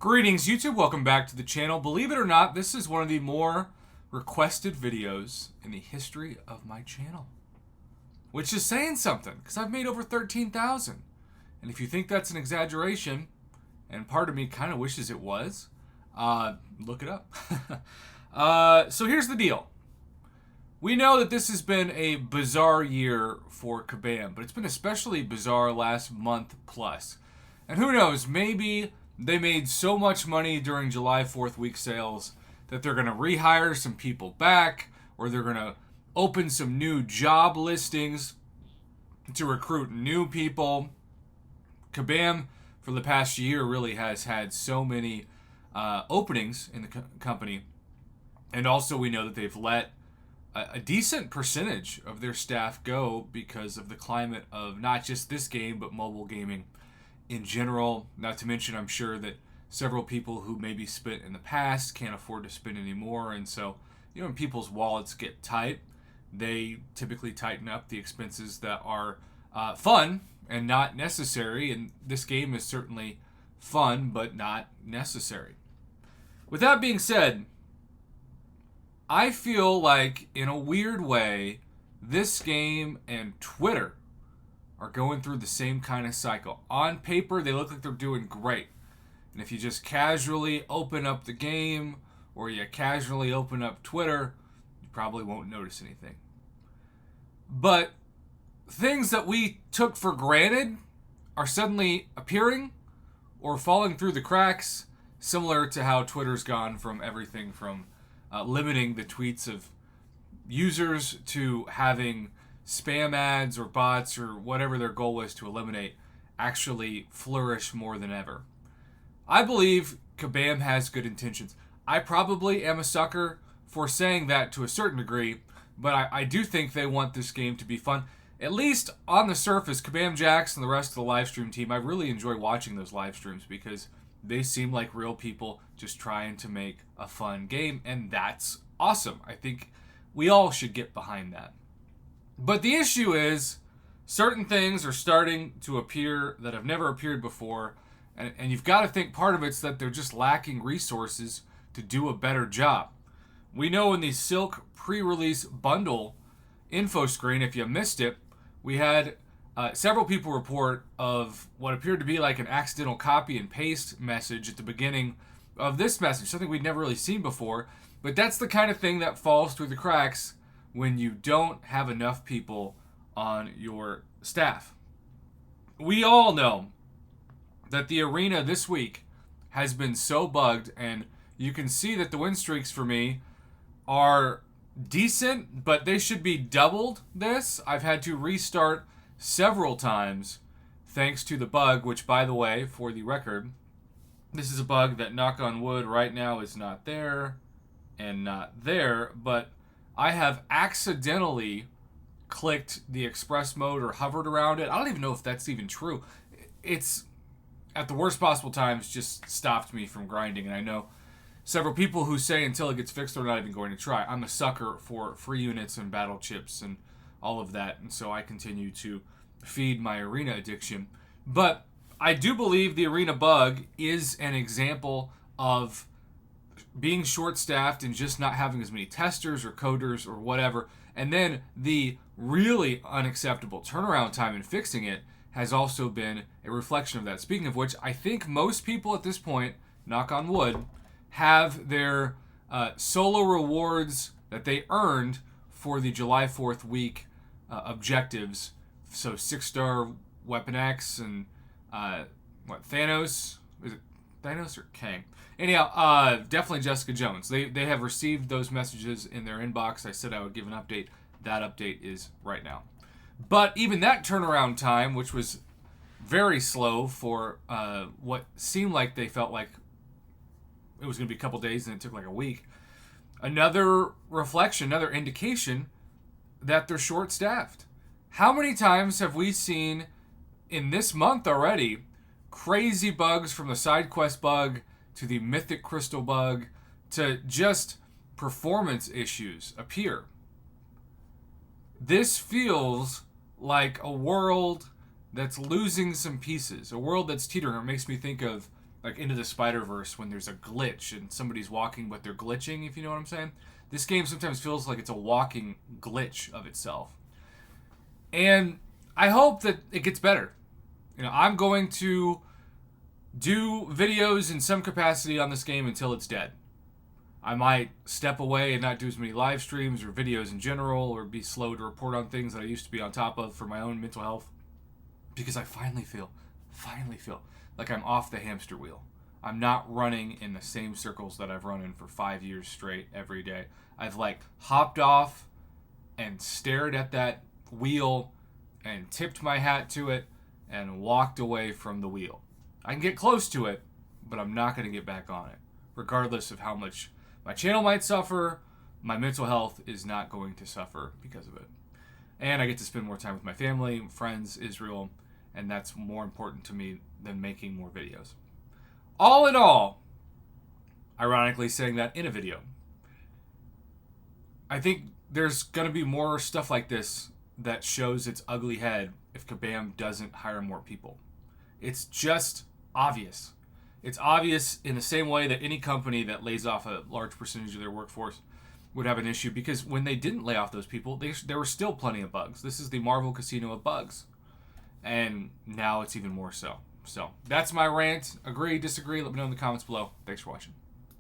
Greetings YouTube, welcome back to the channel. Believe it or not, this is one of the more requested videos in the history of my channel. Which is saying something, because I've made over 13,000. And if you think that's an exaggeration, and part of me kind of wishes it was, look it up. So here's the deal. We know that this has been a bizarre year for Kabam, but it's been especially bizarre last month plus. And who knows, maybe they made so much money during July 4th week sales that they're going to rehire some people back, or they're going to open some new job listings to recruit new people. Kabam, for the past year, really has had so many openings in the company. And also we know that they've let a decent percentage of their staff go because of the climate of not just this game, but mobile gaming in general. Not to mention, I'm sure that several people who maybe spent in the past can't afford to spend anymore. And so, when people's wallets get tight, they typically tighten up the expenses that are fun and not necessary. And this game is certainly fun, but not necessary. With that being said, I feel like, in a weird way, this game and Twitter are going through the same kind of cycle. On paper, they look like they're doing great. And if you just casually open up the game, or you casually open up Twitter, you probably won't notice anything. But things that we took for granted are suddenly appearing or falling through the cracks, similar to how Twitter's gone from everything from limiting the tweets of users to having spam ads or bots or whatever their goal was to eliminate actually flourish more than ever. I believe Kabam has good intentions. I probably am a sucker for saying that to a certain degree, but I do think they want this game to be fun. At least on the surface, Kabam Jax and the rest of the live stream team, I really enjoy watching those live streams because they seem like real people just trying to make a fun game, and that's awesome. I think we all should get behind that. But the issue is, certain things are starting to appear that have never appeared before, and you've got to think part of it's that they're just lacking resources to do a better job. We know in the Silk pre-release bundle info screen, if you missed it, we had several people report of what appeared to be like an accidental copy and paste message at the beginning of this message, something we'd never really seen before. But that's the kind of thing that falls through the cracks when you don't have enough people on your staff. We all know that the arena this week has been so bugged, and you can see that the win streaks for me are decent, but they should be doubled this. I've had to restart several times thanks to the bug, which, by the way, for the record, this is a bug that, knock on wood, right now is not there and not there, but I have accidentally clicked the express mode or hovered around it. I don't even know if that's even true. It's, at the worst possible times, just stopped me from grinding. And I know several people who say until it gets fixed, they're not even going to try. I'm a sucker for free units and battle chips and all of that. And so I continue to feed my arena addiction. But I do believe the arena bug is an example of being short-staffed and just not having as many testers or coders or whatever. And then the really unacceptable turnaround time in fixing it has also been a reflection of that. Speaking of which, I think most people at this point, knock on wood, have their solo rewards that they earned for the July 4th week objectives. So 6-star Weapon X and Thanos? Is it Thanos or Kang? Anyhow, definitely Jessica Jones. They have received those messages in their inbox. I said I would give an update. That update is right now. But even that turnaround time, which was very slow for what seemed like they felt like it was going to be a couple days and it took like a week, another reflection, another indication that they're short-staffed. How many times have we seen in this month already crazy bugs, from the side quest bug to the mythic crystal bug to just performance issues appear? This feels like a world that's losing some pieces, a world that's teetering. It makes me think of like Into the Spider-Verse when there's a glitch and somebody's walking but they're glitching, if you know what I'm saying. This game sometimes feels like it's a walking glitch of itself. And I hope that it gets better. I'm going to do videos in some capacity on this game until it's dead. I might step away and not do as many live streams or videos in general, or be slow to report on things that I used to be on top of for my own mental health, because I finally feel like I'm off the hamster wheel. I'm not running in the same circles that I've run in for 5 years straight every day. I've hopped off and stared at that wheel and tipped my hat to it and walked away from the wheel. I can get close to it, but I'm not going to get back on it. Regardless of how much my channel might suffer, my mental health is not going to suffer because of it. And I get to spend more time with my family, friends, Israel, and that's more important to me than making more videos. All in all, ironically saying that in a video, I think there's going to be more stuff like this that shows its ugly head if Kabam doesn't hire more people. It's just obvious. It's obvious in the same way that any company that lays off a large percentage of their workforce would have an issue, because when they didn't lay off those people, there were still plenty of bugs. This is the Marvel casino of bugs. And now it's even more so. So that's my rant. Agree, disagree, let me know in the comments below. Thanks for watching.